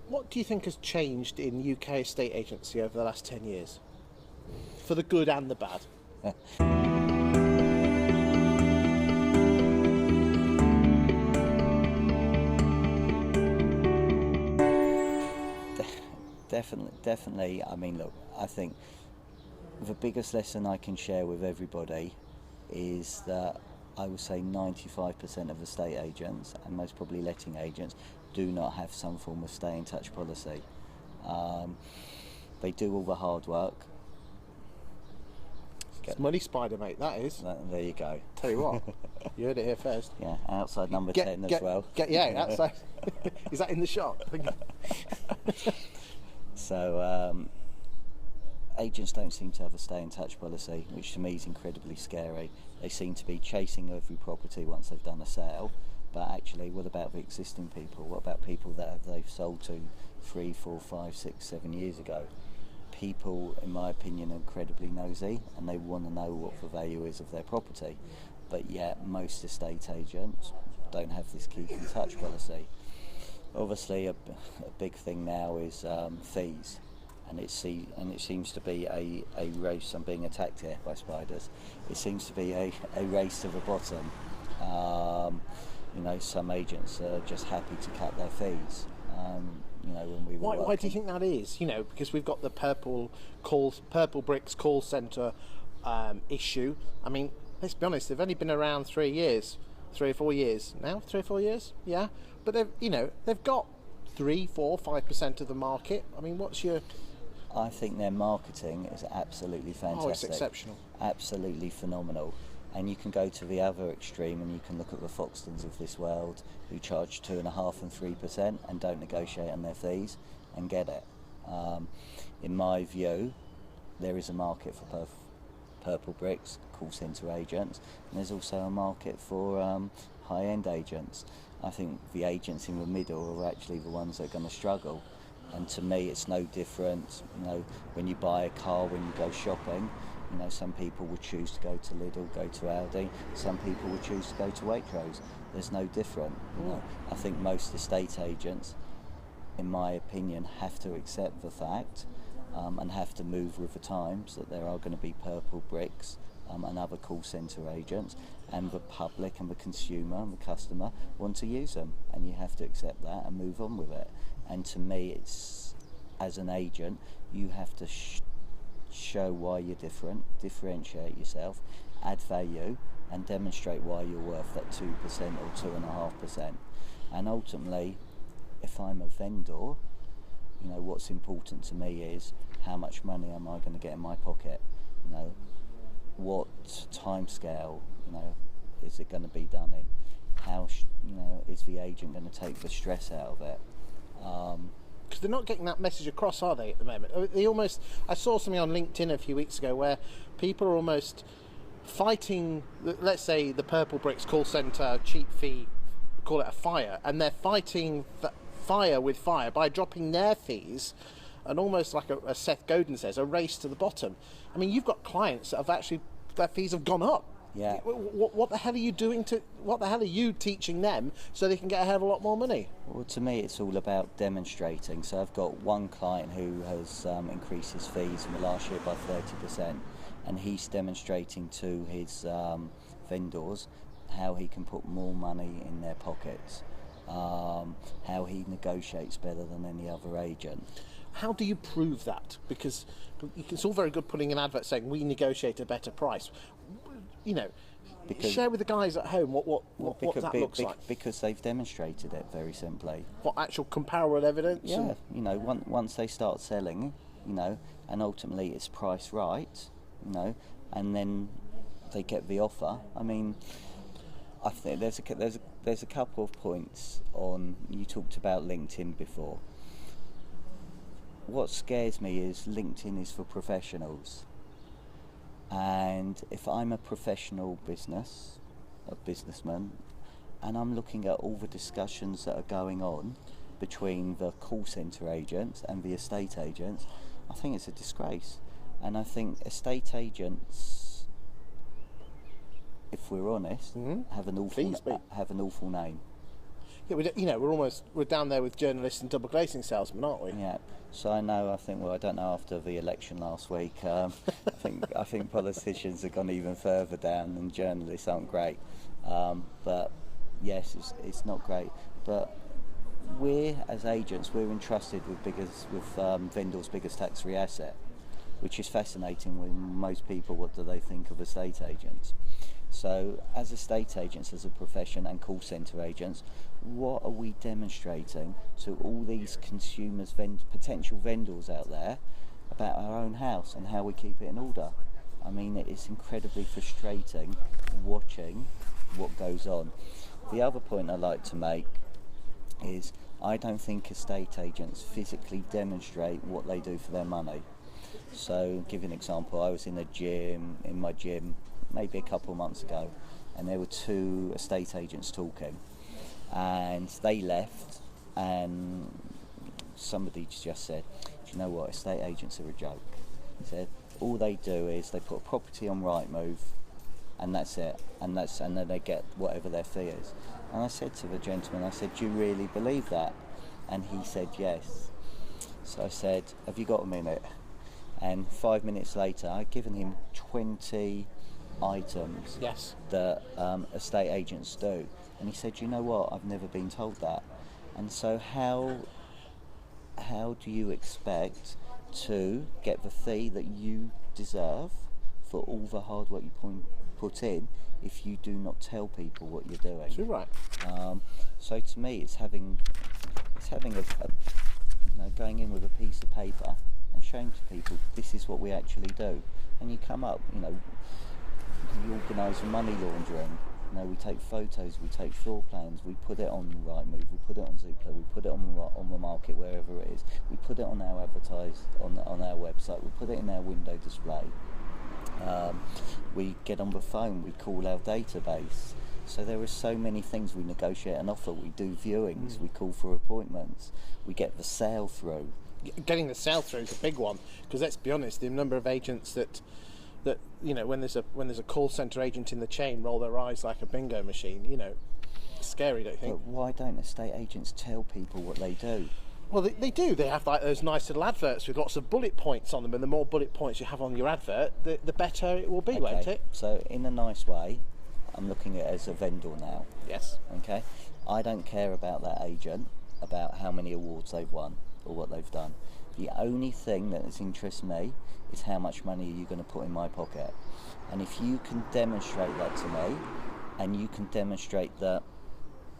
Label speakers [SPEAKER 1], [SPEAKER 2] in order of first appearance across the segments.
[SPEAKER 1] What do you think has changed in UK estate agency over the last 10 years? For the good and the bad.
[SPEAKER 2] Definitely. I mean, look, I think the biggest lesson I can share with everybody is that I would say 95% of estate agents, and most probably letting agents, do not have some form of stay in touch policy. They do all the hard work.
[SPEAKER 1] It's money spider, mate, that is.
[SPEAKER 2] There you go.
[SPEAKER 1] Tell you what, you heard it here first.
[SPEAKER 2] Yeah, outside number 10 as well.
[SPEAKER 1] Outside. Is that in the shop?
[SPEAKER 2] So agents don't seem to have a stay in touch policy, which to me is incredibly scary. They seem to be chasing every property once they've done a sale, but actually what about the existing people? What about people that they've sold to 3, 4, 5, 6, 7 years ago? People, in my opinion, are incredibly nosy and they want to know what the value is of their property, but yet most estate agents don't have this keep in touch policy. Obviously a big thing now is fees, and it seems to be a race. I'm being attacked here by spiders. It seems to be a race to the bottom. Some agents are just happy to cut their fees. When we were
[SPEAKER 1] why do you think that is? Because we've got the Purple Bricks call centre issue. I mean, let's be honest, they've only been around 3 or 4 years now. 3 or 4 years, yeah. But they've got 3, 4, 5% of the market. I mean, what's your?
[SPEAKER 2] I think their marketing is absolutely fantastic.
[SPEAKER 1] Oh, it's exceptional.
[SPEAKER 2] Absolutely phenomenal. And you can go to the other extreme and you can look at the Foxtons of this world who charge 2.5% and 3% and don't negotiate on their fees and get it. In my view, there is a market for Purple Bricks, call centre agents, and there's also a market for high-end agents. I think the agents in the middle are actually the ones that are going to struggle. And to me, it's no different. When you buy a car, when you go shopping, some people would choose to go to Lidl, go to Aldi. Some people would choose to go to Waitrose. There's no different. I think most estate agents, in my opinion, have to accept the fact and have to move with the times that there are going to be Purple Bricks and other call centre agents, and the public and the consumer and the customer want to use them, and you have to accept that and move on with it. And to me, it's, as an agent, you have to show why you're different, differentiate yourself, add value, and demonstrate why you're worth that 2% or 2.5%. And ultimately, if I'm a vendor, what's important to me is how much money am I going to get in my pocket? What time scale, is it going to be done in? How, is the agent going to take the stress out of it?
[SPEAKER 1] Because they're not getting that message across, are they, at the moment? I saw something on LinkedIn a few weeks ago where people are almost fighting, let's say, the Purple Bricks call centre cheap fee, call it a fire, and they're fighting fire with fire by dropping their fees, and almost like a Seth Godin says, a race to the bottom. I mean, you've got clients that have actually, their fees have gone up.
[SPEAKER 2] Yeah.
[SPEAKER 1] What the hell are you doing what the hell are you teaching them so they can get a hell of a lot more money?
[SPEAKER 2] Well, to me, it's all about demonstrating. So I've got one client who has increased his fees in the last year by 30%, and he's demonstrating to his vendors how he can put more money in their pockets, how he negotiates better than any other agent.
[SPEAKER 1] How do you prove that? Because it's all very good putting an advert saying we negotiate a better price. Share with the guys at home what that looks like.
[SPEAKER 2] Because they've demonstrated it very simply.
[SPEAKER 1] What actual comparable evidence?
[SPEAKER 2] Yeah, once they start selling, and ultimately it's priced right, and then they get the offer. I mean, I think there's a couple of points on. You talked about LinkedIn before. What scares me is LinkedIn is for professionals. And if I'm a professional businessman, and I'm looking at all the discussions that are going on between the call centre agents and the estate agents, I think it's a disgrace. And I think estate agents, if we're honest, have an awful name.
[SPEAKER 1] Yeah, we're down there with journalists and double glazing salesmen, aren't we?
[SPEAKER 2] Yeah. So I don't know after the election last week. I think politicians have gone even further down, and journalists aren't great. But yes, it's not great. But as agents, we're entrusted with vendors' biggest tax-free asset, which is fascinating. When most people, what do they think of estate agents? So as estate agents, as a profession, and call centre agents, what are we demonstrating to all these consumers, potential vendors out there, about our own house and how we keep it in order? I mean, it's incredibly frustrating watching what goes on. The other point I'd like to make is I don't think estate agents physically demonstrate what they do for their money. So, give you an example, I was in my gym maybe a couple of months ago, and there were two estate agents talking, and they left, and somebody just said, do you know what, estate agents are a joke. He said all they do is they put a property on Rightmove, and that's it, and then they get whatever their fee is. And I said to the gentleman, I said, do you really believe that? And he said yes. So I said, have you got a minute? And 5 minutes later, I'd given him 20 items
[SPEAKER 1] Yes.
[SPEAKER 2] that estate agents do, and he said, you know what, I've never been told that. And so how do you expect to get the fee that you deserve for all the hard work you put in if you do not tell people what you're doing?
[SPEAKER 1] You're right.
[SPEAKER 2] So to me, it's having going in with a piece of paper and showing to people this is what we actually do. And you come up, we organise money laundering. We take photos, we take floor plans, we put it on Rightmove, we put it on Zoopla, we put it on the market, wherever it is. We put it on our on our website, we put it in our window display. We get on the phone, we call our database. So there are so many things. We negotiate an offer, we do viewings, we call for appointments, we get the sale through.
[SPEAKER 1] Getting the sale through is a big one, because let's be honest, the number of agents that when there's a call centre agent in the chain roll their eyes like a bingo machine, it's scary, don't you think?
[SPEAKER 2] But why don't estate agents tell people what they do?
[SPEAKER 1] Well, they do. They have like those nice little adverts with lots of bullet points on them, and the more bullet points you have on your advert, the better it will be, won't it?
[SPEAKER 2] So in a nice way, I'm looking at it as a vendor now.
[SPEAKER 1] Yes.
[SPEAKER 2] Okay? I don't care about that agent, about how many awards they've won or what they've done. The only thing that interests me is how much money are you going to put in my pocket. And if you can demonstrate that to me, and you can demonstrate that,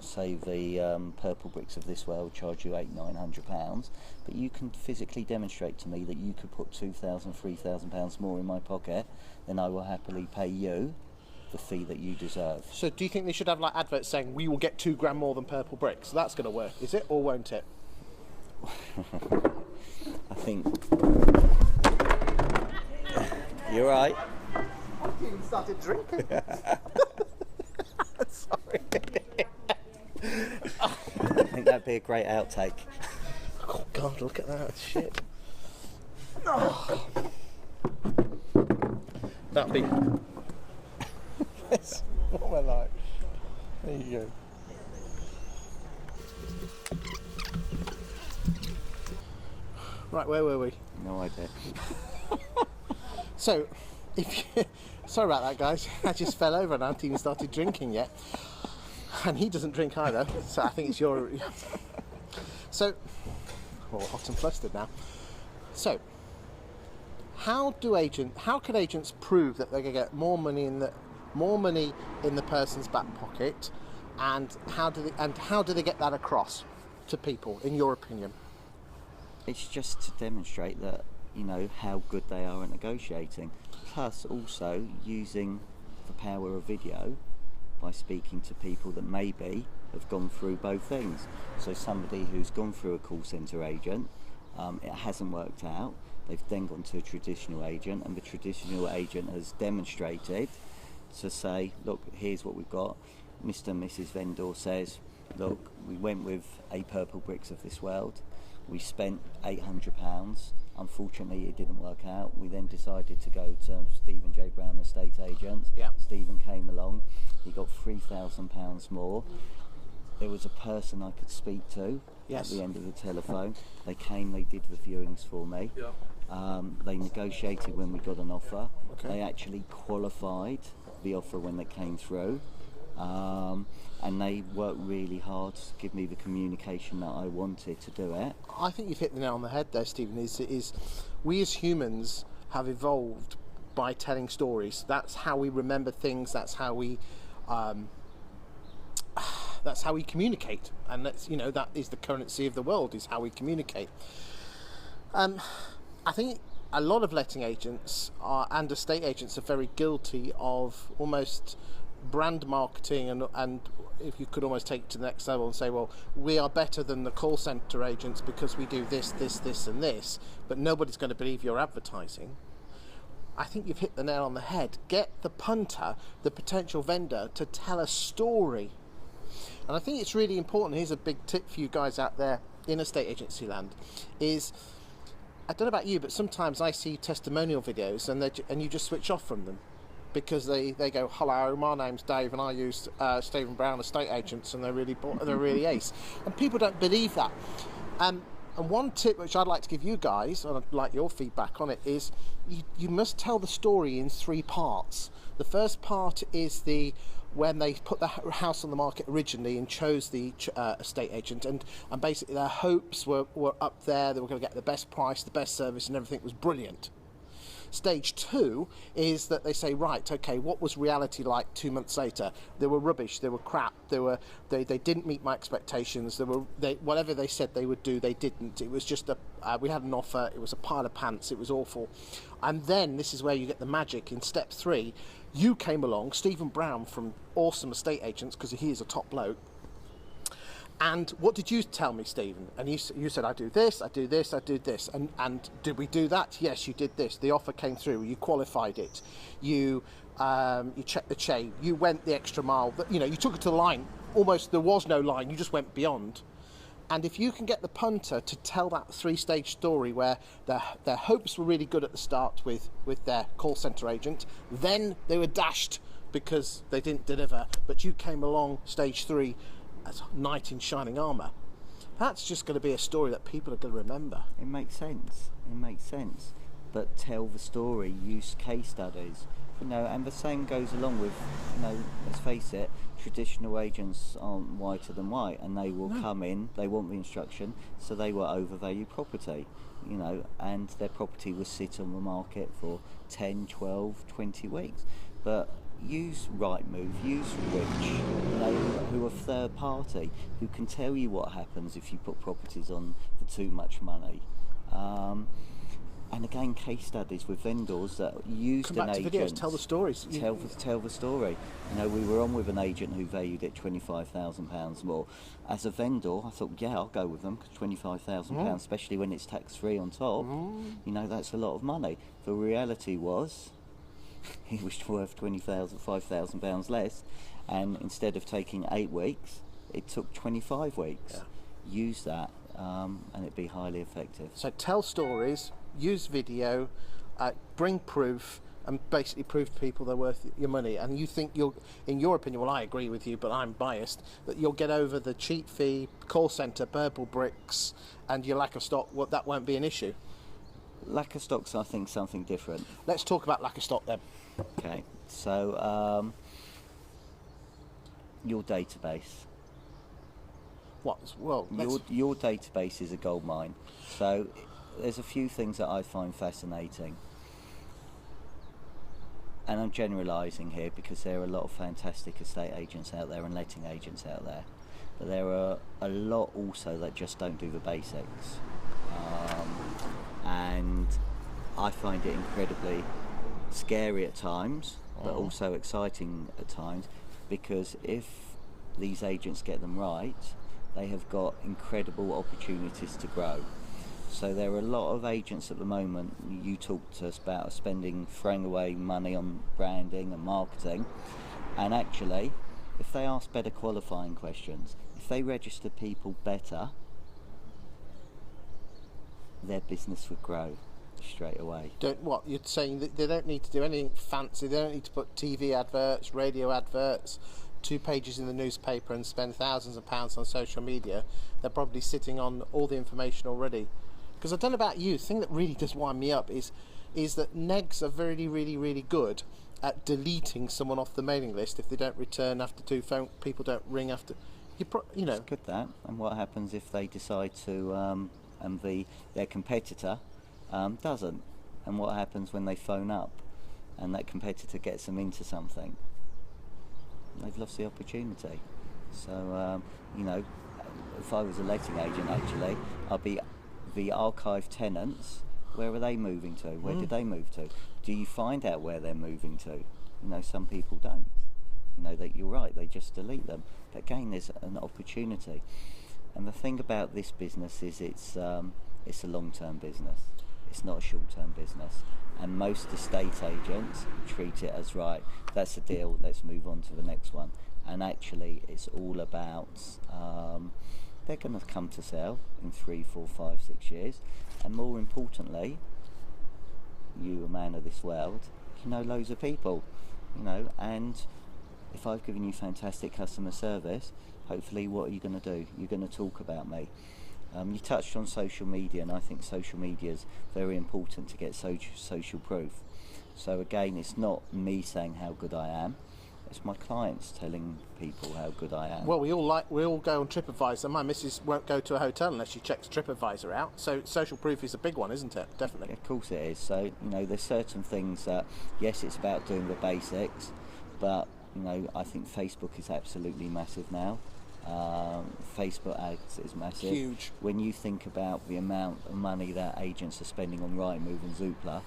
[SPEAKER 2] say the Purple Bricks of this world charge you £800-900, but you can physically demonstrate to me that you could put £2,000-3,000 more in my pocket, then I will happily pay you the fee that you deserve.
[SPEAKER 1] So do you think they should have like adverts saying we will get £2,000 more than Purple Bricks? That's going to work, is it, or won't it?
[SPEAKER 2] I think you're right.
[SPEAKER 1] I even started drinking. Sorry.
[SPEAKER 2] I think that'd be a great outtake.
[SPEAKER 1] Oh God, look at that shit. Oh. That'd be. Yes. What am I like? There you go. Right, where were we?
[SPEAKER 2] No idea.
[SPEAKER 1] So, sorry about that, guys. I just fell over and I haven't even started drinking yet. And he doesn't drink either, so I think it's your... So, hot and flustered now. So, how can agents prove that they're going to get more money in the person's back pocket, and how do they get that across to people, in your opinion?
[SPEAKER 2] It's just to demonstrate that, how good they are at negotiating. Plus also using the power of video by speaking to people that maybe have gone through both things. So somebody who's gone through a call centre agent, it hasn't worked out, they've then gone to a traditional agent, and the traditional agent has demonstrated to say, look, here's what we've got. Mr. and Mrs. Vendor says, look, we went with a Purple Bricks of this world. We spent £800. Unfortunately, it didn't work out. We then decided to go to Stephen J. Brown Estate Agents.
[SPEAKER 1] Yeah.
[SPEAKER 2] Stephen came along. He got £3,000 more. there was a person I could speak to
[SPEAKER 1] Yes.
[SPEAKER 2] at the end of the telephone. They came, they did the viewings for me. They negotiated when we got an offer.
[SPEAKER 1] Okay.
[SPEAKER 2] They actually qualified the offer when they came through. And they worked really hard to give me the communication that I wanted to do it.
[SPEAKER 1] I think you've hit the nail on the head there, Stephen. Is we as humans have evolved by telling stories. That's how we remember things. That's how we communicate, and that is the currency of the world, is how we communicate. I think a lot of letting agents and estate agents are very guilty of almost brand marketing, and if you could almost take it to the next level and say, well, we are better than the call centre agents because we do this, and this, but nobody's going to believe your advertising. I think you've hit the nail on the head. Get the punter, the potential vendor, to tell a story. And I think it's really important. Here's a big tip for you guys out there in estate agency land, is, I don't know about you, but sometimes I see testimonial videos and you just switch off from them, because they go, hello, my name's Dave and I use Stephen Brown estate agents, and they're really ace. And people don't believe that. And one tip which I'd like to give you guys, and I'd like your feedback on it, is you must tell the story in 3 parts. The first part is when they put the house on the market originally and chose the estate agent, and basically their hopes were up there. They were going to get the best price, the best service, and everything was brilliant. Stage 2 is that they say, right, okay, what was reality like 2 months later? They were rubbish, they were crap, they didn't meet my expectations, whatever they said they would do, they didn't. It was just we had an offer, it was a pile of pants, it was awful. And then this is where you get the magic. In step 3, you came along, Stephen Brown from Awesome Estate Agents, because he is a top bloke. And what did you tell me, Stephen? And you said, I do this, I do this, I do this. And did we do that? Yes, you did this. The offer came through. You qualified it. You checked the chain. You went the extra mile. You took it to the line. Almost there was no line. You just went beyond. And if you can get the punter to tell that 3-stage story where their hopes were really good at the start with their call centre agent, then they were dashed because they didn't deliver, but you came along stage 3 as knight in shining armour. That's just going to be a story that people are going to remember.
[SPEAKER 2] It makes sense. But tell the story, use case studies. And the same goes along with, let's face it, traditional agents aren't whiter than white, and they will come in, they want the instruction, so they will overvalue property, and their property will sit on the market for 10, 12, 20 weeks. But use Rightmove, use Which, who are third party, who can tell you what happens if you put properties on for too much money. And again, case studies with vendors that used an agent.
[SPEAKER 1] Videos, tell the stories.
[SPEAKER 2] Tell the story. We were on with an agent who valued it £25,000 more. As a vendor, I thought, yeah, I'll go with them, because £25,000, especially when it's tax-free on top, that's a lot of money. The reality was, he was worth £5,000 less, and instead of taking 8 weeks, it took 25 weeks.
[SPEAKER 1] Yeah.
[SPEAKER 2] Use that, and it'd be highly effective.
[SPEAKER 1] So tell stories, use video, bring proof, and basically prove to people they're worth your money. And you think in your opinion, well, I agree with you, but I'm biased, that you'll get over the cheap fee, call centre, purple bricks, and your lack of stock. That won't be an issue.
[SPEAKER 2] Lack of stock's, I think, something different.
[SPEAKER 1] Let's talk about lack of stock then.
[SPEAKER 2] Okay, so your database. Your database is a gold mine. So there's a few things that I find fascinating, and I'm generalising here because there are a lot of fantastic estate agents out there and letting agents out there, but there are a lot also that just don't do the basics, and I find it incredibly scary at times, but also exciting at times, because if these agents get them right, they have got incredible opportunities to grow. So there are a lot of agents at the moment, you talked to us about throwing away money on branding and marketing, and actually, if they ask better qualifying questions, if they register people better, their business would grow straight away.
[SPEAKER 1] You're saying that they don't need to do anything fancy, they don't need to put TV adverts, radio adverts, 2 pages in the newspaper and spend thousands of pounds on social media, they're probably sitting on all the information already. Because I don't know about you, the thing that really does wind me up is that negs are really good at deleting someone off the mailing list if they don't return after 2 phone, people don't ring after, you know.
[SPEAKER 2] It's good that. And what happens if they decide to, and their competitor doesn't? And what happens when they phone up and that competitor gets them into something? They've lost the opportunity. So, you know, if I was a letting agent, actually, I'd be the archive tenants. Where are they moving to? Where did they move to? Do you find out where they're moving to? You know, some people don't. You know, that you're right, they just delete them. But again, there's an opportunity. And the thing about this business is it's a long-term business. It's not a short-term business. And most estate agents treat it as, right, that's a deal, let's move on to the next one. And actually, it's all about, they're going to come to sell in 3, 4, 5, 6 years. And more importantly, you, a man of this world, you know loads of people, you know, and if I've given you fantastic customer service, hopefully what are you going to do? You're going to talk about me. You touched on social media, and I think social media is very important to get social proof. So again, it's not me saying how good I am, it's my clients telling people how good I am.
[SPEAKER 1] Well, we all go on TripAdvisor. My missus won't go to a hotel unless she checks TripAdvisor out. So social proof is a big one, isn't it? Definitely.
[SPEAKER 2] Of course it is. So, you know, there's certain things that, yes, it's about doing the basics, but, you know, I think Facebook is absolutely massive now. Facebook ads is massive.
[SPEAKER 1] Huge.
[SPEAKER 2] When you think about the amount of money that agents are spending on Rightmove and Zoopla,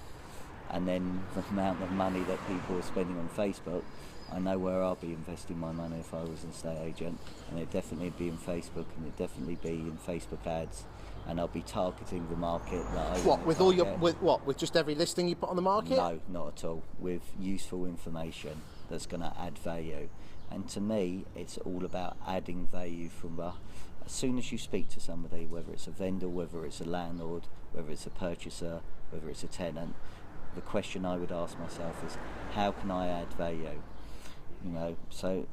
[SPEAKER 2] and then the amount of money that people are spending on Facebook, I know where I'll be investing my money if I was an estate agent, and it'd definitely be in Facebook, and it'd definitely be in Facebook ads, and I'll be targeting the market that I
[SPEAKER 1] What, with all your, with just every listing you put on the market?
[SPEAKER 2] No, not at all. With useful information that's going to add value. And to me, it's all about adding value from as soon as you speak to somebody, whether it's a vendor, whether it's a landlord, whether it's a purchaser, whether it's a tenant, the question I would ask myself is, how can I add value? You know, so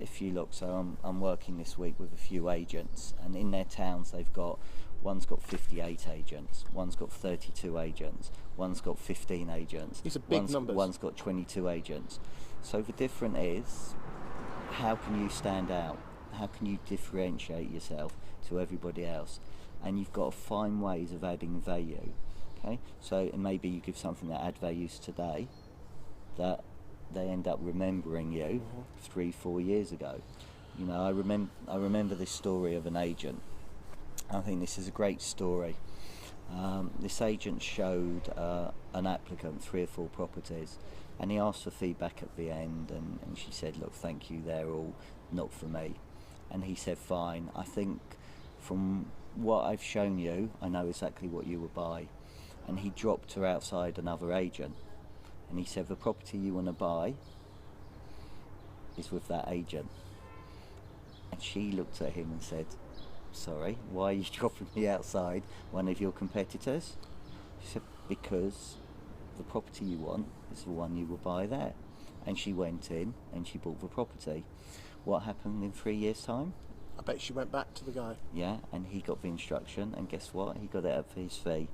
[SPEAKER 2] if you look, so I'm working this week with a few agents, and in their towns one's got 58 agents, one's got 32 agents, one's got 15 agents.
[SPEAKER 1] These are big numbers.
[SPEAKER 2] One's got 22 agents. So the difference is, how can you stand out? How can you differentiate yourself to everybody else? And you've got to find ways of adding value. Okay, so maybe you give something that adds values today, that they end up remembering you 3, 4 years ago. You know, I remember this story of an agent. I think this is a great story. This agent showed an applicant 3 or 4 properties, and he asked for feedback at the end, and she said, look, thank you, they're all not for me. And he said, fine, I think from what I've shown you, I know exactly what you will buy. And he dropped her outside another agent, and he said, the property you want to buy is with that agent. And she looked at him and said, sorry, why are you dropping me outside one of your competitors? She said, because the property you want is the one you will buy there. And she went in and she bought the property. What happened in 3 years' time?
[SPEAKER 1] I bet she went back to the guy.
[SPEAKER 2] Yeah, and he got the instruction, and guess what? He got it out for his fee.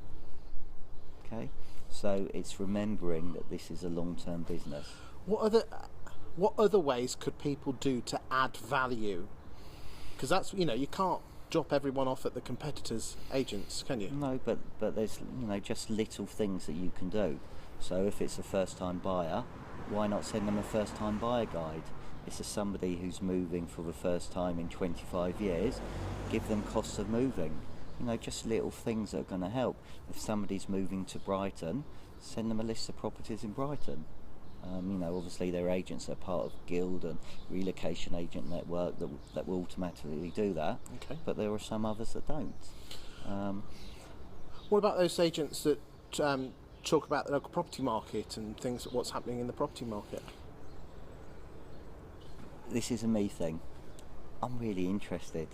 [SPEAKER 2] Okay, so it's remembering that this is a long-term business.
[SPEAKER 1] What other ways could people do to add value? Because that's, you know, you can't drop everyone off at the competitors' agents, can you?
[SPEAKER 2] No, but there's, you know, just little things that you can do. So if it's a first-time buyer, why not send them a first-time buyer guide? It's a somebody who's moving for the first time in 25 years, give them costs of moving. You know, just little things that are going to help. If somebody's moving to Brighton, send them a list of properties in Brighton. You know, obviously their agents are part of Guild and Relocation Agent Network that will automatically do that.
[SPEAKER 1] Okay.
[SPEAKER 2] But there are some others that don't.
[SPEAKER 1] What about those agents that talk about the local property market and things, what's happening in the property market?
[SPEAKER 2] This is a me thing. I'm really interested.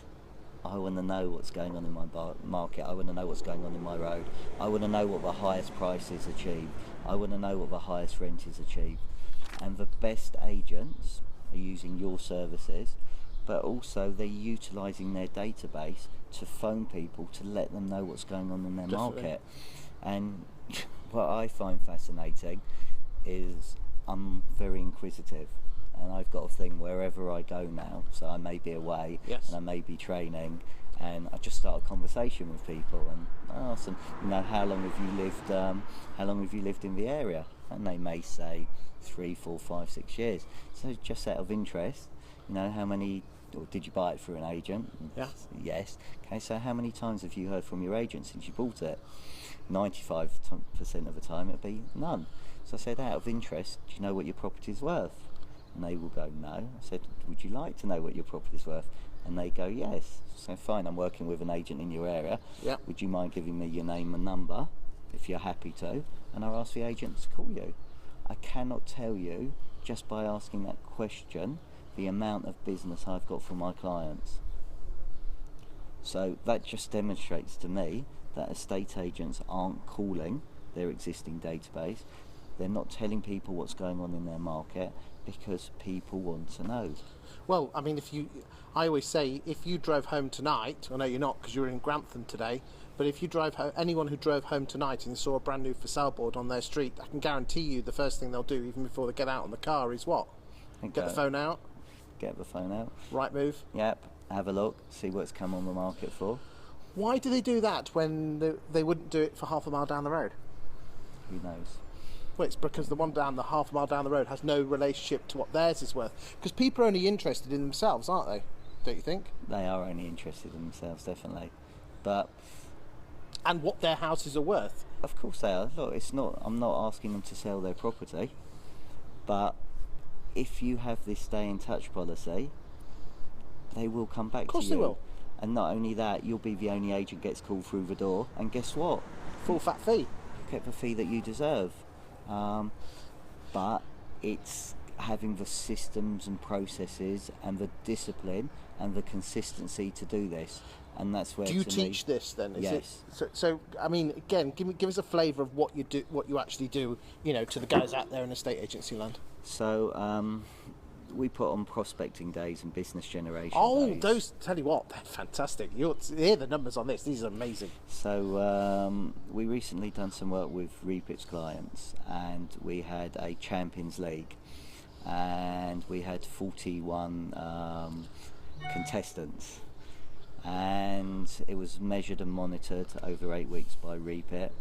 [SPEAKER 2] I want to know what's going on in my market. I want to know what's going on in my road. I want to know what the highest price is achieved. I want to know what the highest rent is achieved. And the best agents are using your services, but also they're utilising their database to phone people to let them know what's going on in their
[SPEAKER 1] Definitely.
[SPEAKER 2] market. And what I find fascinating is I'm very inquisitive, and I've got a thing wherever I go now, so I may be away,
[SPEAKER 1] Yes.
[SPEAKER 2] and I may be training, and I just start a conversation with people and I ask them, how long have you lived in the area? And they may say 3, 4, 5, 6 years. So just out of interest, how many, or did you buy it through an agent?
[SPEAKER 1] Yeah.
[SPEAKER 2] Yes. Okay, so how many times have you heard from your agent since you bought it? 95% of the time it'd be none. So I said, out of interest, do you know what your property's worth? And they will go, no. I said, would you like to know what your property's worth? And they go, yes. So fine, I'm working with an agent in your area.
[SPEAKER 1] Yeah.
[SPEAKER 2] Would you mind giving me your name and number, if you're happy to? And I'll ask the agent to call you. I cannot tell you, just by asking that question, the amount of business I've got from my clients. So that just demonstrates to me that estate agents aren't calling their existing database. They're not telling people what's going on in their market because people want to know.
[SPEAKER 1] Well, I mean, I always say, if you drove home tonight, I know you're not because you're in Grantham today, but if you drive home, anyone who drove home tonight and saw a brand new for sale board on their street, I can guarantee you the first thing they'll do, even before they get out on the car, is what? Get the phone out.
[SPEAKER 2] Get the phone out.
[SPEAKER 1] Right move.
[SPEAKER 2] Yep. Have a look. See what's come on the market for.
[SPEAKER 1] Why do they do that when they wouldn't do it for half a mile down the road?
[SPEAKER 2] Who knows?
[SPEAKER 1] Well, it's because the one down the half a mile down the road has no relationship to what theirs is worth. Because people are only interested in themselves, aren't they? Don't you think?
[SPEAKER 2] They are only interested in themselves, definitely. But
[SPEAKER 1] and what their houses are worth.
[SPEAKER 2] Of course they are. Look, I'm not asking them to sell their property, but if you have this stay in touch policy, they will come back to you.
[SPEAKER 1] Of course they will.
[SPEAKER 2] And not only that, you'll be the only agent gets called through the door, and guess what?
[SPEAKER 1] Full fat fee.
[SPEAKER 2] You get the fee that you deserve. But it's having the systems and processes and the discipline and the consistency to do this. And that's where.
[SPEAKER 1] Do you teach this then?
[SPEAKER 2] Yes.
[SPEAKER 1] So I mean, again, give us a flavour of what you do, what you actually do, to the guys out there in estate agency land.
[SPEAKER 2] So we put on prospecting days and business generation days.
[SPEAKER 1] Those, tell you what, they're fantastic. You hear the numbers on this; these are amazing.
[SPEAKER 2] So we recently done some work with Repit's clients, and we had a Champions League, and we had 41 contestants. And it was measured and monitored over 8 weeks by Repit,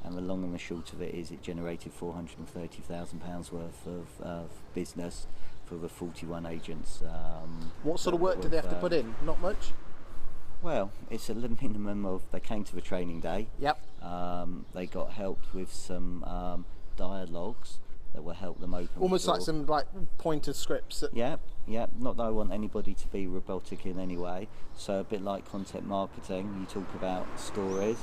[SPEAKER 2] and the long and the short of it is it generated £430,000 worth of business for the 41 agents.
[SPEAKER 1] What sort of work did they have to put in? Not much?
[SPEAKER 2] Well, it's a minimum of, they came to the training day.
[SPEAKER 1] Yep.
[SPEAKER 2] They got helped with some dialogues that will help them open.
[SPEAKER 1] Almost like some pointer scripts.
[SPEAKER 2] Yep. Not that I want anybody to be robotic in any way. So a bit like content marketing, you talk about stories.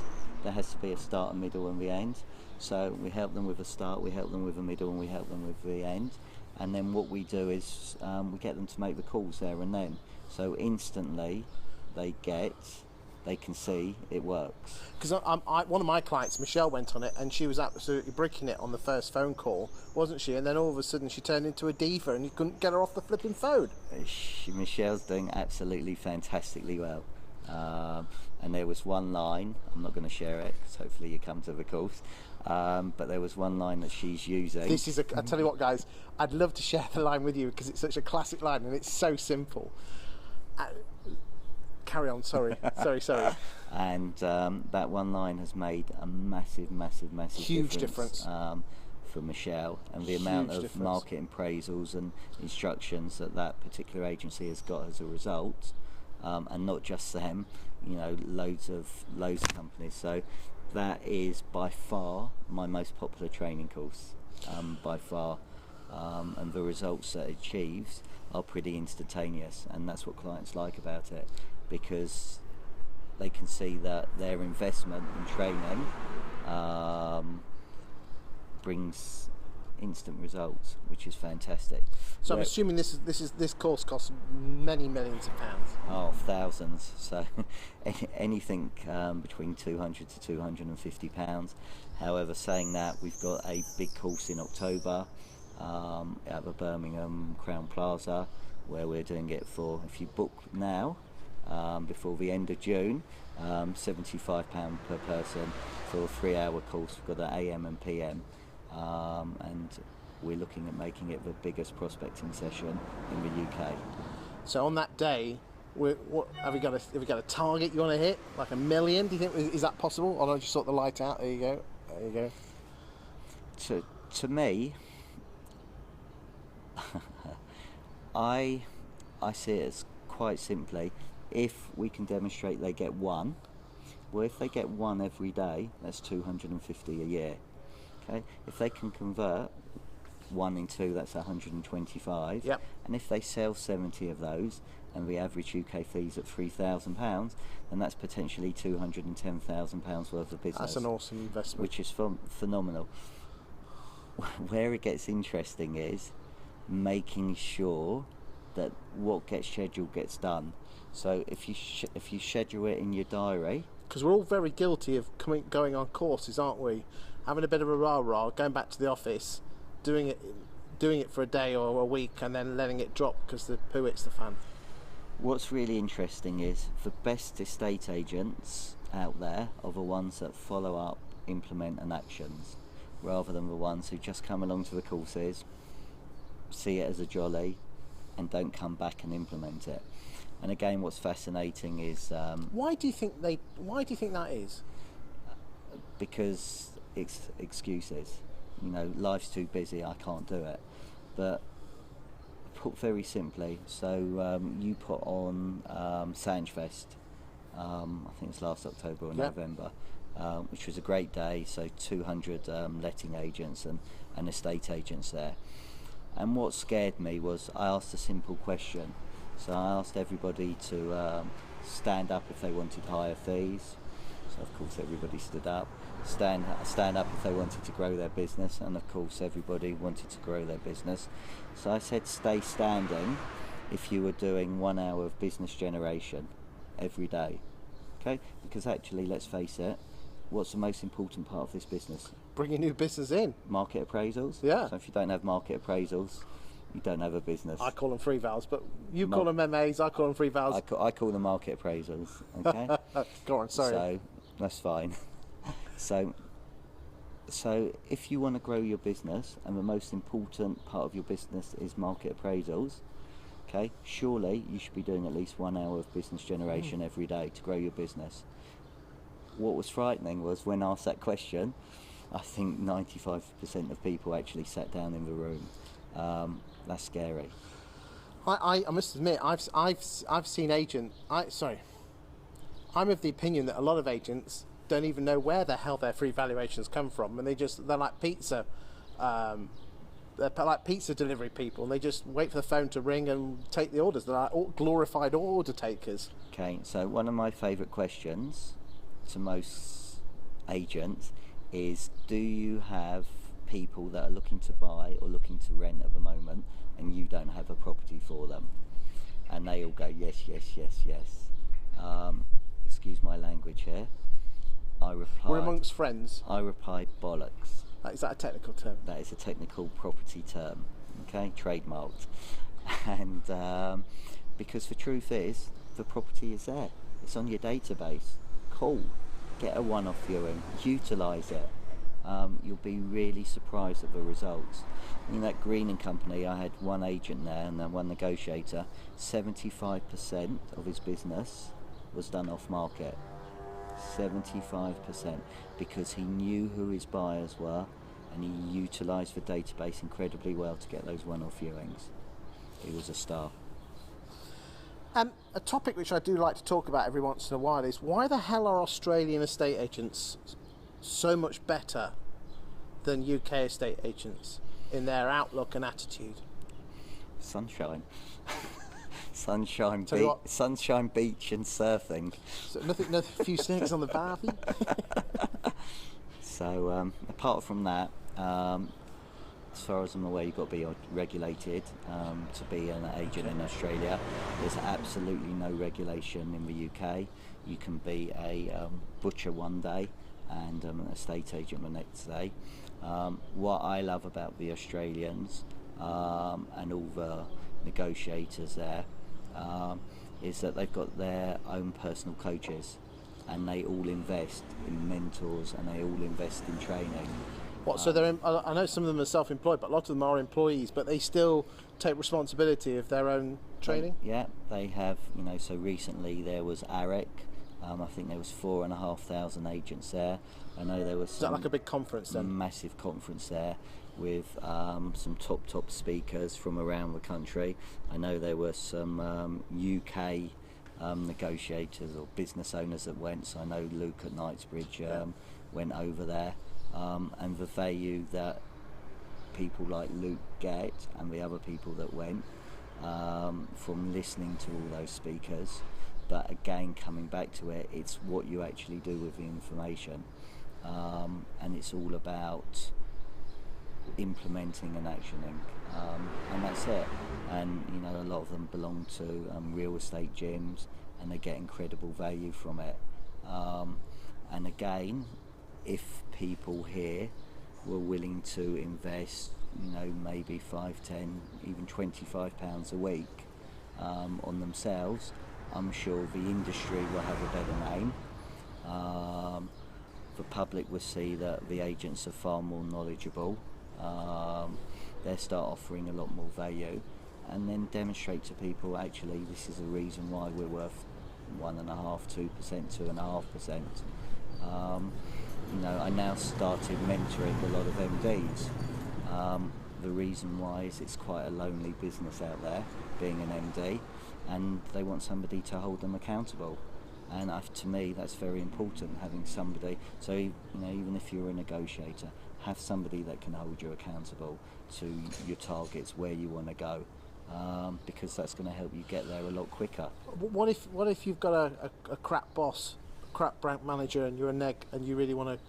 [SPEAKER 2] There has to be a start, a middle, and the end. So we help them with a start, we help them with a middle, and we help them with the end. And then what we do is we get them to make the calls there and then. So instantly they can see it works.
[SPEAKER 1] Because one of my clients, Michelle, went on it and she was absolutely bricking it on the first phone call, wasn't she? And then all of a sudden she turned into a diva and you couldn't get her off the flipping phone.
[SPEAKER 2] Michelle's doing absolutely fantastically well. And there was one line, I'm not going to share it because hopefully you come to the course, but there was one line that she's using.
[SPEAKER 1] I tell you what, guys, I'd love to share the line with you because it's such a classic line and it's so simple. Carry on, sorry.
[SPEAKER 2] And that one line has made a massive
[SPEAKER 1] huge difference.
[SPEAKER 2] For Michelle, and the amount of market appraisals and instructions that particular agency has got as a result, and not just them, loads of companies. So that is by far my most popular training course, by far, and the results that it achieves are pretty instantaneous, and that's what clients like about it, because they can see that their investment in training brings instant results, which is fantastic.
[SPEAKER 1] So I'm assuming this course costs many millions of pounds.
[SPEAKER 2] Oh, thousands. So anything between £200 to £250. However, saying that, we've got a big course in October. at the Birmingham Crown Plaza, where we're doing it for, if you book now, before the end of June, £75 per person for a 3-hour course. We've got an AM and PM, and we're looking at making it the biggest prospecting session in the UK.
[SPEAKER 1] So on that day, what have we got a target you want to hit, like 1 million? Do you think is that possible? Or do I just sort the light out? There you go.
[SPEAKER 2] To me, I see it as quite simply, if we can demonstrate they get one, well, if they get one every day, that's 250 a year. Okay, if they can convert 1 in 2, that's 125.
[SPEAKER 1] Yep.
[SPEAKER 2] And if they sell 70 of those, and the average UK fees at £3,000, then that's potentially £210,000 worth of business.
[SPEAKER 1] That's an awesome investment.
[SPEAKER 2] Which is phenomenal. Where it gets interesting is making sure that what gets scheduled gets done. So if you schedule it in your diary,
[SPEAKER 1] because we're all very guilty of going on courses, aren't we? Having a bit of a rah-rah, going back to the office, doing it for a day or a week, and then letting it drop because the poo hits the fan.
[SPEAKER 2] What's really interesting is the best estate agents out there are the ones that follow up, implement, and actions, rather than the ones who just come along to the courses, see it as a jolly, and don't come back and implement it. And again, what's fascinating is
[SPEAKER 1] why do you think that is?
[SPEAKER 2] Because it's excuses. You know, life's too busy, I can't do it. But put very simply, so you put on Sanjfest, I think it's last October or November, which was a great day, so 200 letting agents and estate agents there. And what scared me was I asked a simple question. So I asked everybody to stand up if they wanted higher fees. So of course everybody stood up. Stand up if they wanted to grow their business, and of course everybody wanted to grow their business. So I said stay standing if you were doing 1 hour of business generation every day. Okay? Because actually, let's face it, what's the most important part of this business?
[SPEAKER 1] Bringing new business in.
[SPEAKER 2] Market appraisals.
[SPEAKER 1] Yeah.
[SPEAKER 2] So if you don't have market appraisals, you don't have a business.
[SPEAKER 1] I call them free vals, but you call them MAs, I call them free vals.
[SPEAKER 2] I call them market appraisals. Okay.
[SPEAKER 1] Go on, sorry.
[SPEAKER 2] So that's fine. So if you want to grow your business, and the most important part of your business is market appraisals, okay, surely you should be doing at least 1 hour of business generation every day to grow your business. What was frightening was when asked that question, I think 95% of people actually sat down in the room. That's scary.
[SPEAKER 1] I must admit, I've seen I'm of the opinion that a lot of agents don't even know where the hell their free valuations come from, and they're like pizza, delivery people, and they just wait for the phone to ring and take the orders. They're like glorified order takers.
[SPEAKER 2] Okay, so one of my favourite questions to most agents is, do you have people that are looking to buy or looking to rent at the moment, and you don't have a property for them? And they all go yes, yes, yes, yes. Excuse my language here. I replied,
[SPEAKER 1] we're amongst friends.
[SPEAKER 2] I replied, bollocks.
[SPEAKER 1] Is that a technical term?
[SPEAKER 2] That is a technical property term, okay, trademarked. And because the truth is, the property is there. It's on your database. Cool. Get a one-off viewing. Utilise it. You'll be really surprised at the results. In that Greening company, I had one agent there and then one negotiator. 75% of his business was done off market. 75%, because he knew who his buyers were and he utilised the database incredibly well to get those one-off viewings. He was a star.
[SPEAKER 1] A topic which I do like to talk about every once in a while is, why the hell are Australian estate agents so much better than UK estate agents in their outlook and attitude?
[SPEAKER 2] Sunshine. Sunshine, sunshine, beach and surfing.
[SPEAKER 1] So nothing, a few snakes on the barbie.
[SPEAKER 2] So apart from that, as far as I'm aware, you've got to be regulated to be an agent in Australia. There's absolutely no regulation in the UK. You can be a butcher one day and an estate agent the next day. What I love about the Australians and all the negotiators there is that they've got their own personal coaches, and they all invest in mentors, and they all invest in training.
[SPEAKER 1] What? So I know some of them are self-employed, but a lot of them are employees. But they still take responsibility of their own training.
[SPEAKER 2] Yeah, they have. So recently there was AREC. I think there was 4,500 agents there. I know there was.
[SPEAKER 1] Is that like a big conference then?
[SPEAKER 2] Massive conference there with some top speakers from around the country. I know there were some UK negotiators or business owners that went. So I know Luke at Knightsbridge went over there, and the value that people like Luke get, and the other people that went, from listening to all those speakers. But again, coming back to it, it's what you actually do with the information, and it's all about implementing and actioning, and that's it. And a lot of them belong to real estate gyms, and they get incredible value from it. And again, if people here were willing to invest, maybe 5, 10, even £25 a week on themselves, I'm sure the industry will have a better name. The public will see that the agents are far more knowledgeable. They'll start offering a lot more value, and then demonstrate to people, actually, this is the reason why we're worth 1.5%, 2%, 2.5%. I now started mentoring a lot of MDs. The reason why is it's quite a lonely business out there, being an MD, and they want somebody to hold them accountable. And to me, that's very important, having somebody. So even if you're a negotiator, have somebody that can hold you accountable to your targets, where you want to go, because that's going to help you get there a lot quicker.
[SPEAKER 1] What if you've got a crap boss, crap branch manager, and you're a neg, and you really want to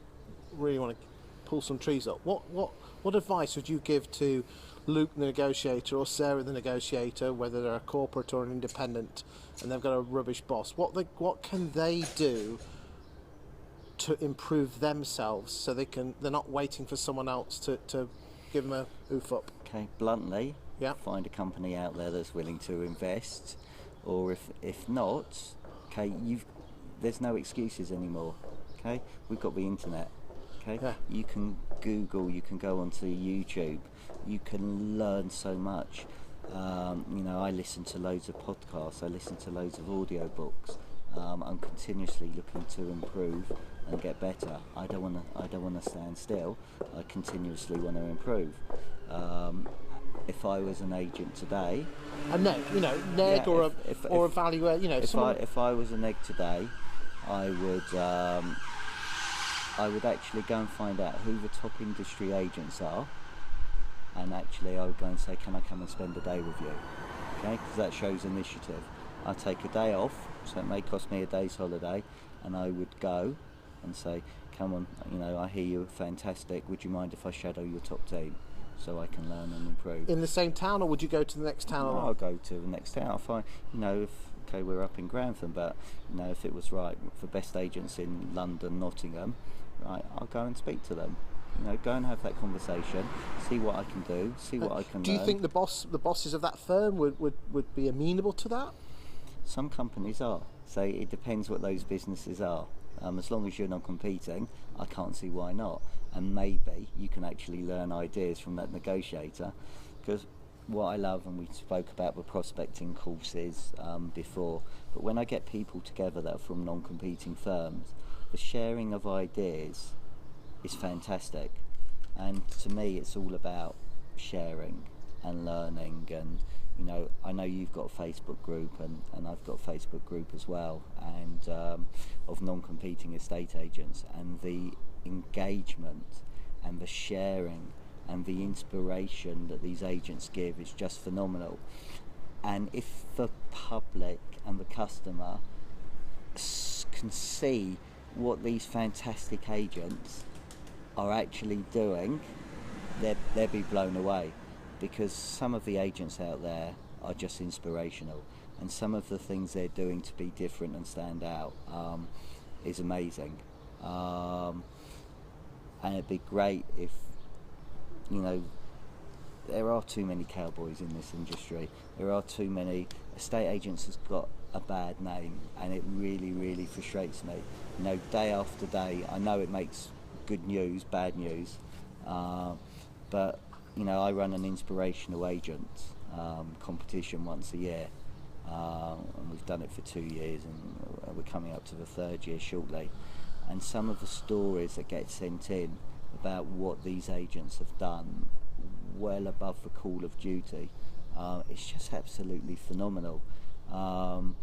[SPEAKER 1] pull some trees up? What advice would you give to Luke the negotiator or Sarah the negotiator, whether they're a corporate or an independent, and they've got a rubbish boss? What can they do to improve themselves, so they're not waiting for someone else to give them a hoof up?
[SPEAKER 2] Okay, bluntly,
[SPEAKER 1] yeah.
[SPEAKER 2] Find a company out there that's willing to invest, or if not, okay, there's no excuses anymore. Okay, we've got the internet. Okay, yeah. You can Google, you can go onto YouTube, you can learn so much. I listen to loads of podcasts, I listen to loads of audio books. I'm continuously looking to improve and get better. I don't want to stand still. I continuously want to improve. If I was an agent today,
[SPEAKER 1] a neg, neg, or a valuer,
[SPEAKER 2] If I was a neg today, I would actually go and find out who the top industry agents are, and actually I would go and say, can I come and spend a day with you? Okay, because that shows initiative. I take a day off, so it may cost me a day's holiday, and I would go and say, come on, I hear you're fantastic, would you mind if I shadow your top team so I can learn and improve?
[SPEAKER 1] In the same town, or would you go to the next town?
[SPEAKER 2] No, I'll go to the next town. I'll find, we're up in Grantham, but if it was right for best agents in London, Nottingham, right, I'll go and speak to them. Go and have that conversation, see what I can do, see what I can
[SPEAKER 1] do
[SPEAKER 2] learn.
[SPEAKER 1] You think the bosses of that firm would be amenable to that?
[SPEAKER 2] Some companies are. So it depends what those businesses are. As long as you're not competing, I can't see why not. And maybe you can actually learn ideas from that negotiator. Because what I love, and we spoke about the prospecting courses before, but when I get people together that are from non-competing firms, the sharing of ideas is fantastic. And to me, it's all about sharing and learning. And I know you've got a Facebook group, and I've got a Facebook group as well, and of non-competing estate agents, and the engagement and the sharing and the inspiration that these agents give is just phenomenal. And if the public and the customer can see what these fantastic agents are actually doing, they'll be blown away. Because some of the agents out there are just inspirational, and some of the things they're doing to be different and stand out is amazing. and it'd be great if, you know, there are too many cowboys in this industry. There are too many. Estate agents has got a bad name, and it really, really frustrates me. You know, day after day, I know it makes good news, bad news, but you know, I run an inspirational agent competition once a year, and we've done it for 2 years, and we're coming up to the 3rd year shortly. And some of the stories that get sent in about what these agents have done, well above the call of duty, it's just absolutely phenomenal. And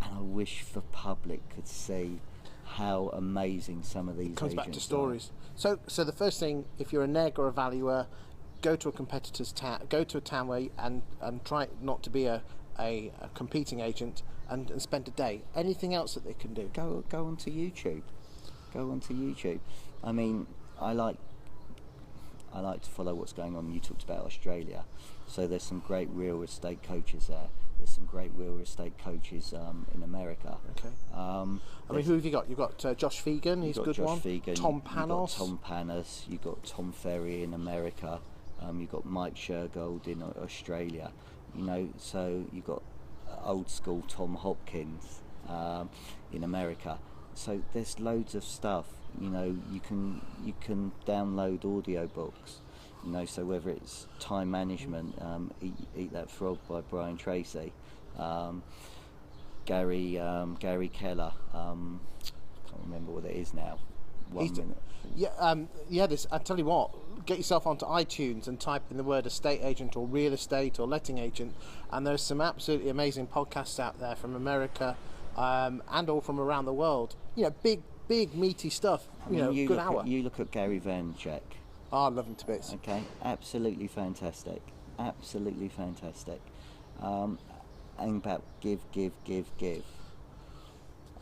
[SPEAKER 2] I wish the public could see how amazing some of these
[SPEAKER 1] It comes
[SPEAKER 2] agents
[SPEAKER 1] back to stories. So the first thing, if you're a neg or a valuer, go to a competitor's town, go to a town where and try not to be a competing agent, and spend a day. Anything else that they can do?
[SPEAKER 2] Go onto YouTube. Go onto YouTube. I mean, I like to follow what's going on. You talked about Australia, so there's some great real estate coaches there. There's some great real estate coaches in America.
[SPEAKER 1] Okay. I mean, who have you got? You've got Josh Fegan, he's a good one.
[SPEAKER 2] Fegan,
[SPEAKER 1] Tom Panos.
[SPEAKER 2] Tom Panos. You've got Tom Ferry in America. You've got Mike Shergold in Australia. You know, so you've got old school Tom Hopkins in America. So there's loads of stuff. You know, you can download audiobooks. You know, so whether it's Time Management, Eat That Frog by Brian Tracy, Gary Keller, can't remember what it is now. 1 minute.
[SPEAKER 1] Yeah. This. I tell you what. Get yourself onto iTunes and type in the word estate agent or real estate or letting agent, and there's some absolutely amazing podcasts out there from America, and all from around the world. You know, big meaty stuff. Good hour.
[SPEAKER 2] You look at Gary Vaynerchuk.
[SPEAKER 1] Oh, I love him to bits.
[SPEAKER 2] Okay, absolutely fantastic. And about give,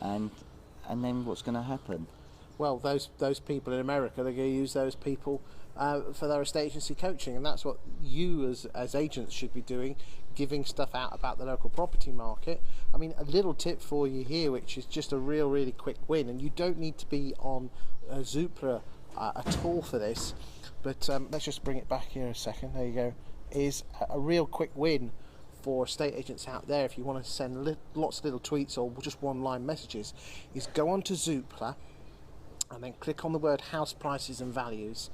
[SPEAKER 2] and then what's going to happen?
[SPEAKER 1] Well, those people in America, they're going to use those people for their estate agency coaching, and that's what you as agents should be doing, giving stuff out about the local property market. I mean, a little tip for you here, which is just a really quick win, and you don't need to be on Zoopla at all for this, but let's just bring it back here a second. There you go. Is a real quick win for estate agents out there if you want to send lots of little tweets or just one-line messages, is go on to Zoopla and then click on the word house prices and values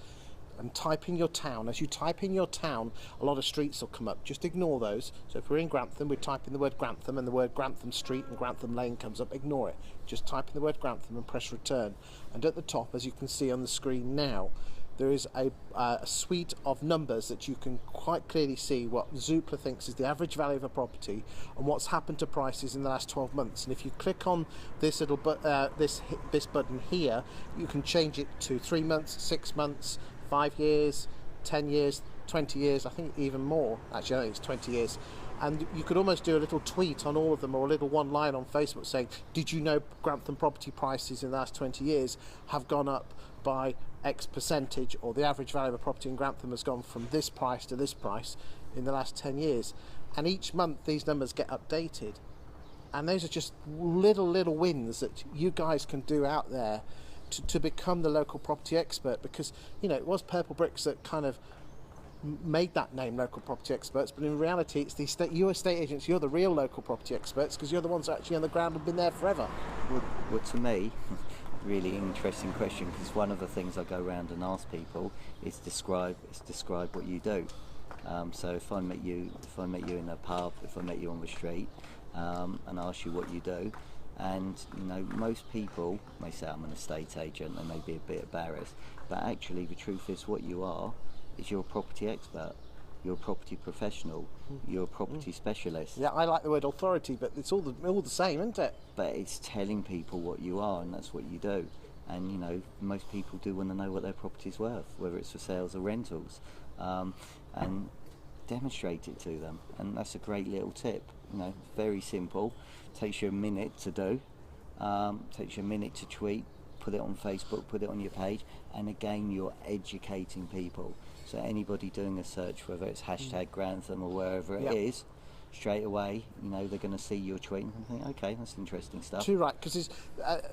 [SPEAKER 1] and type in your town. As you type in your town, a lot of streets will come up. Just ignore those. So if we're in Grantham, we type in the word Grantham and the word Grantham Street and Grantham Lane comes up. Ignore it. Just type in the word Grantham and press return. And at the top, as you can see on the screen now, there is a suite of numbers that you can quite clearly see what Zoopla thinks is the average value of a property and what's happened to prices in the last 12 months. And if you click on this little this button here, you can change it to 3 months, 6 months, 5 years, 10 years, 20 years, I think even more. Actually, I think it's 20 years. And you could almost do a little tweet on all of them or a little one line on Facebook saying, did you know Grantham property prices in the last 20 years have gone up by X percentage, or the average value of a property in Grantham has gone from this price to this price in the last 10 years. And each month these numbers get updated. And those are just little wins that you guys can do out there to become the local property expert, because, you know, it was Purple Bricks that kind of made that name, Local Property Experts, but in reality it's you estate agents, you're the real local property experts, because you're the ones that are actually on the ground and been there forever.
[SPEAKER 2] Well, to me, really interesting question, because one of the things I go around and ask people is describe what you do. So if I met you in a pub, if I met you on the street, and ask you what you do, and you know, most people may say I'm an estate agent and may be a bit embarrassed, but actually the truth is what you are is you're a property expert. You're a property professional. You're a property specialist.
[SPEAKER 1] Yeah, I like the word authority, but it's all the same, isn't it?
[SPEAKER 2] But it's telling people what you are, and that's what you do. And you know, most people do want to know what their property's worth, whether it's for sales or rentals, and demonstrate it to them. And that's a great little tip. You know, very simple. Takes you a minute to do. Takes you a minute to tweet. Put it on Facebook. Put it on your page. And again, you're educating people. So anybody doing a search, whether it's hashtag Grantham or wherever it is, straight away, you know, they're going to see your tweet and think, okay, that's interesting stuff.
[SPEAKER 1] Too right, because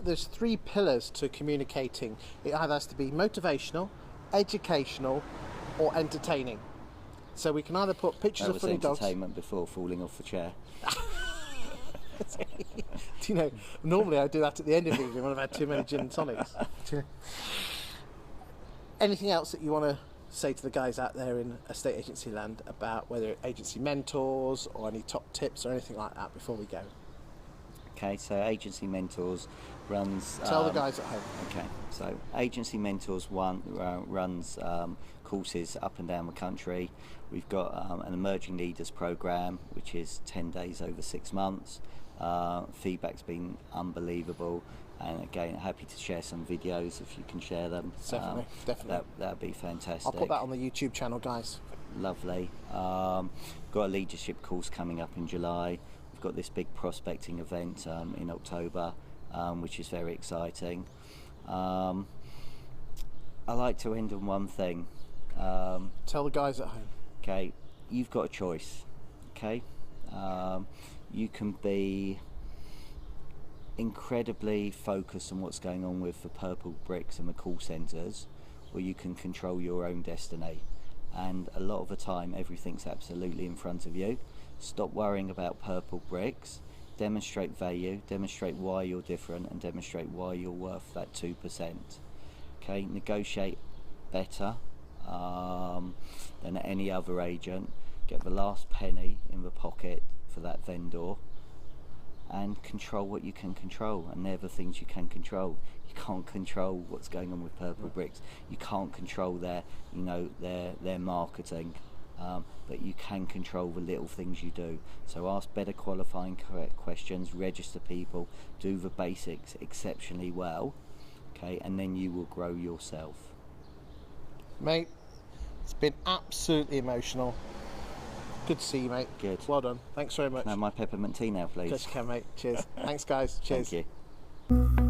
[SPEAKER 1] there's 3 pillars to communicating. It either has to be motivational, educational, or entertaining. So we can either put pictures
[SPEAKER 2] That
[SPEAKER 1] of
[SPEAKER 2] was
[SPEAKER 1] funny dogs.
[SPEAKER 2] entertainment before falling off the chair.
[SPEAKER 1] You know, normally I do that at the end of the evening when I've had too many gin and tonics. Anything else that you want to say to the guys out there in estate agency land about whether agency mentors or any top tips or anything like that before we go?
[SPEAKER 2] Okay, so Agency Mentors runs...
[SPEAKER 1] Tell the guys at home.
[SPEAKER 2] Okay, so Agency Mentors runs courses up and down the country. We've got an Emerging Leaders program, which is 10 days over 6 months. Feedback's been unbelievable, and again, happy to share some videos if you can share them.
[SPEAKER 1] Definitely.
[SPEAKER 2] That'd be fantastic.
[SPEAKER 1] I'll put that on the YouTube channel, guys.
[SPEAKER 2] Lovely. Got a leadership course coming up in July. We've got this big prospecting event in October, which is very exciting. I like to end on one thing.
[SPEAKER 1] Tell the guys at home.
[SPEAKER 2] Okay, you've got a choice. Okay, you can be incredibly focused on what's going on with the Purple Bricks and the call centres, or you can control your own destiny. And a lot of the time, everything's absolutely in front of you. Stop worrying about Purple Bricks. Demonstrate value, demonstrate why you're different, and demonstrate why you're worth that 2%. Okay, negotiate better than any other agent. Get the last penny in the pocket for that vendor, and control what you can control. And they're the things you can control. You can't control what's going on with Purple Bricks. You can't control their marketing. But you can control the little things you do. So ask better qualifying correct questions, register people, do the basics exceptionally well, okay, and then you will grow yourself.
[SPEAKER 1] Mate, it's been absolutely emotional. Good to see you, mate.
[SPEAKER 2] Good.
[SPEAKER 1] Well done. Thanks very much.
[SPEAKER 2] Now my peppermint tea now, please.
[SPEAKER 1] Yes, you can, mate. Cheers. Thanks, guys. Cheers.
[SPEAKER 2] Thank you.